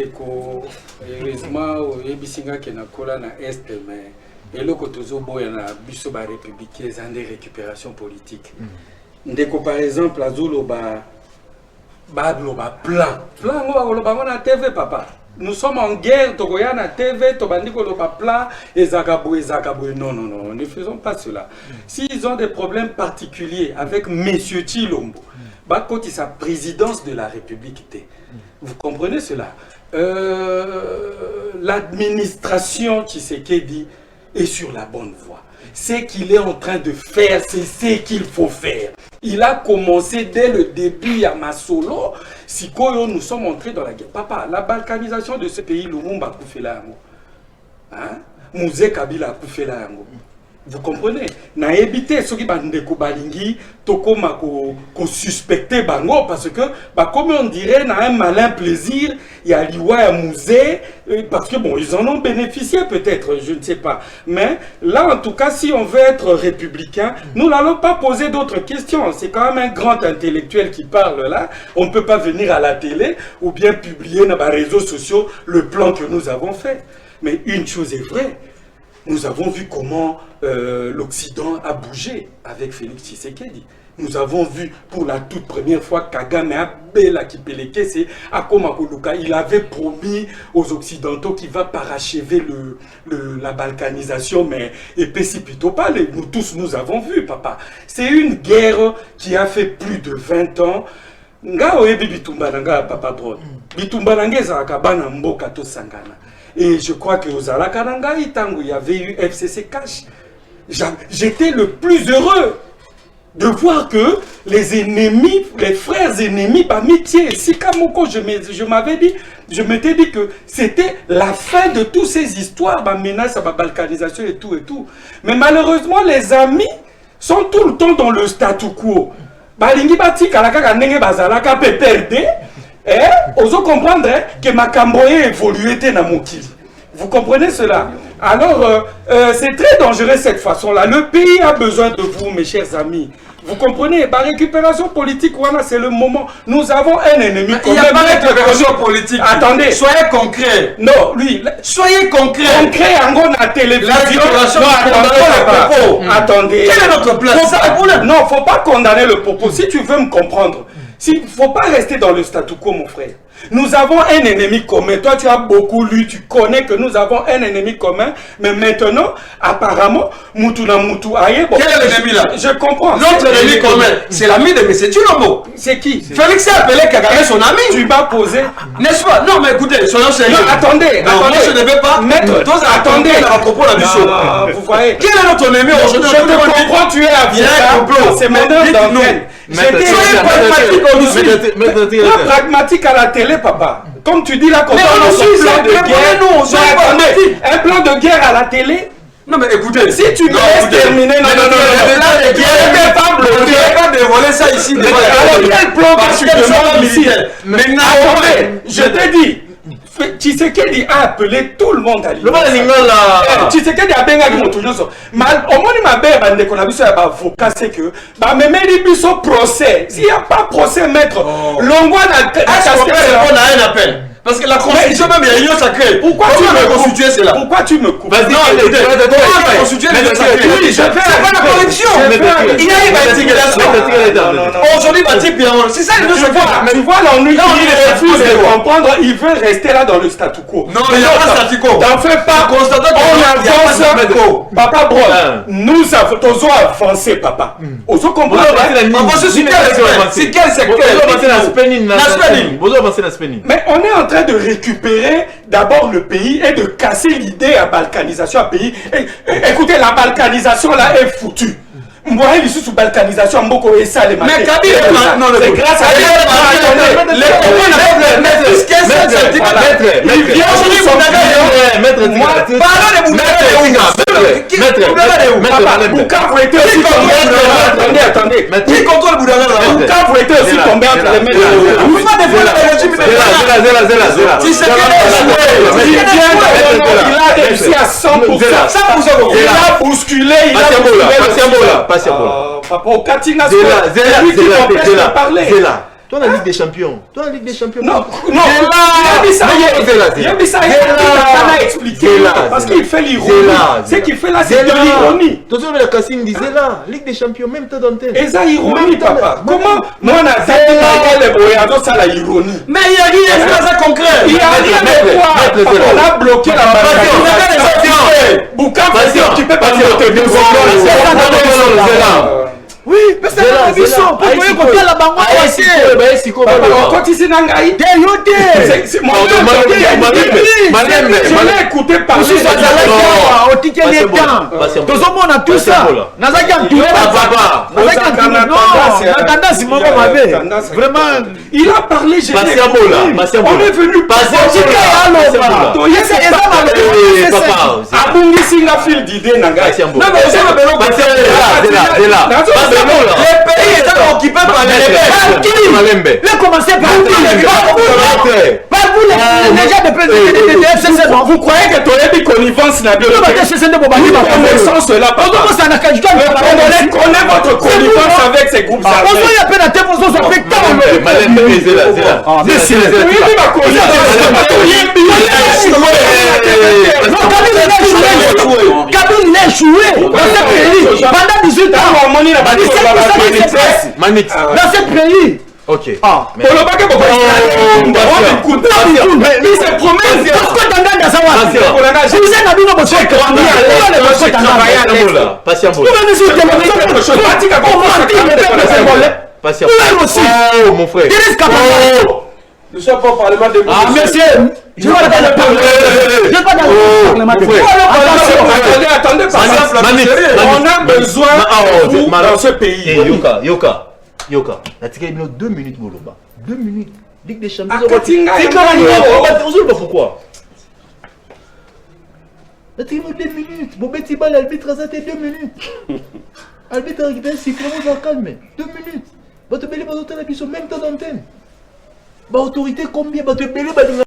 ndeko heureusement oyebisinga ke nakola na est mais eloko tozoboya na biso ba républicain ezande récupération politique ndeko par exemple azoloba plan ngo ba na TV papa. Nous sommes en guerre, Togoya na TV, Tobandiko lo plan, Ezakabou. Non, ne faisons pas cela. S'ils ont des problèmes particuliers avec Monsieur Chilombo, Bakoti sa présidence de la République, vous comprenez cela? L'administration Tshisekedi est sur la bonne voie. Ce qu'il est en train de faire, c'est ce qu'il faut faire. Il a commencé dès le début à Masolo. Si nous sommes entrés dans la guerre. Papa, la balkanisation de ce pays, Lumumba a fait là. Mouzé Kabila a fait là. Vous comprenez? Na évité ce qui bandeko balingi tokoma ko suspecter bango parce que comme on dirait na un malin plaisir il y a liwa ya musée parce que bon ils en ont bénéficié peut-être je ne sais pas mais là en tout cas si on veut être républicain nous n'allons pas poser d'autres questions. C'est quand même un grand intellectuel qui parle là, on ne peut pas venir à la télé ou bien publier dans les réseaux sociaux le plan que nous avons fait. Mais une chose est vraie, nous avons vu comment l'Occident a bougé avec Félix Tshisekedi. Nous avons vu pour la toute première fois Kagame Abela Kipeleke, c'est Akoma Koluka. Il avait promis aux Occidentaux qu'il va parachever la balkanisation, mais épais plutôt pas. Nous tous, nous avons vu, papa. C'est une guerre qui a fait plus de 20 ans. Nga oyebi bitumba nanga papa bro. Bitumba nanga ezalaka bana mboka to sangana. Et je crois que aux Alakananga, il y avait eu FCC Cash. J'étais le plus heureux de voir que les ennemis, les frères ennemis, Bamitié, Sikamoko, je m'avais dit, je m'étais dit que c'était la fin de toutes ces histoires, menace à la balkanisation et tout. Mais malheureusement, les amis sont tout le temps dans le statu quo. Balingi bati kalaka nenge bazalaka PPRD. Oso comprendre que Makamboye évolué na mokili. Vous comprenez cela? Alors, c'est très dangereux cette façon-là. Le pays a besoin de vous, mes chers amis. Vous comprenez? La récupération politique, voilà, c'est le moment. Nous avons un ennemi. Il n'y a pas de récupération politique. Attendez. Soyez concret. Non, lui. Soyez concret. Concret, en la télévision. La récupération politique. Attendez. Quelle est notre place? Non, il ne faut pas condamner le propos. Si tu veux me comprendre, il ne faut pas rester dans le statu quo, mon frère. Nous avons un ennemi commun. Toi, tu as beaucoup lu, tu connais que nous avons un ennemi commun. Mais maintenant, apparemment, Moutouna Moutou Aye. Bon, quel est l'ennemi là? Je comprends. Notre ennemi commun, c'est l'ami de M. Chilombo. C'est qui? Félix a appelé Kagame son ami. Tu m'as posé. N'est-ce pas? Non, mais écoutez, soyons sérieux. Non, attendez. Non, moi, je ne vais pas mettre. Attendez. À propos de la mission. Vous voyez. Quel est notre ennemi aujourd'hui? Je te comprends, tu es à c'est maintenant d'antenne. Soyez pragmatique aujourd'hui. Pas pragmatique à la télé, papa. Comme tu dis là, quand on a un plan de guerre. Un plan de guerre à la télé. Non mais écoutez, si tu me laisses terminer, non, tu ne pas dévoiler ça ici. Alors quel plan que tu demandes ici? Maintenant, je te dis. Tshisekedi a appelé tout le monde à l'Union. Tshisekedi a bien gagné mon toujours. Mais au moins, ma belle, on a vu ça, avocat, c'est que, même les au procès. S'il n'y a pas procès, maître, l'ongouan a cassé un appel. Parce que la constitution même, il y a une union sacrée. Pourquoi tu me constituer cela? Pourquoi tu me coupes? Non, écoutez, comment constituer l'union sacrée? Oui, je fais pas la correction. Il y a une intimidation. Aujourd'hui, c'est ça l'union sacrée. Tu vois l'ennui, il refuse de comprendre, il veut rester là dans le statu quo. Non, il n'y a pas de statu quo. T'en fais pas. On avance. Papa Bro, nous avons avancé, papa. On se comprend. C'est quel secteur? Mais on est en train de récupérer d'abord le pays et de casser l'idée à balkanisation à pays. Écoutez, la balkanisation là est foutue. Moi, je suis sous balkanisation, Mboko et ça, les mais Kabila, non, c'est grâce à attendez. Qui contrôle Boudagara? Quand vous étiez aussi tombé entre les mains, vous ne pas défendre le régime il a réussi à 100%. Il a bousculé, il a bousculé. Papa, au Katinga, c'est lui qui m'empêche de parler. Toi, la Ligue des Champions. Toi, la Ligue des Champions. Non, il a dit ça. Il a dit ça. Il a expliqué. Parce qu'il fait l'ironie. Ce qu'il fait là, c'est de l'ironie. Tu sais, la Cassine disait là, Ligue des Champions, même temps d'antenne. Et ça, ironie, papa. Comment moi, on a dit les voyageurs, ça, la ironie. Mais il y a rien de concret. Il y a rien de quoi. On a bloqué la barricade. Bouka, tu peux pas dire que oui, mais c'est la mission. Pour que côté la banque, quand il s'est nangaï, c'est mon je l'ai écouté parler. au ticket des temps. Tout le monde a tout ça. Vraiment, il a parlé. On est venu les pays étant occupés par les rebelles. Il a commencé par vous, les gens de FCC. Vous croyez que tu as dit connivence n'a pas cela. On connaît votre connivence avec ces groupes. Kabila il a échoué dans ce pays pendant 18 ans. Dans ce pays. Ok. Mais il se promène. Oh mon frère. Ne sois pas au Parlement de monsieur, je ne vais pas dans le Parlement. Attendez, on a besoin de vous dans ce pays. Yoka, la tika est 2 minutes, Boloba. 2 minutes. Ligue des Champions. Pourquoi? La tika est 2 minutes. Bobeti Bal, l'arbitre a 2 minutes. L'arbitre a récupéré 6 fois, on va calmer. 2 minutes. Bah, tu peux les pas la même temps d'antenne. Bah, autorité combien? Bah, tu peux les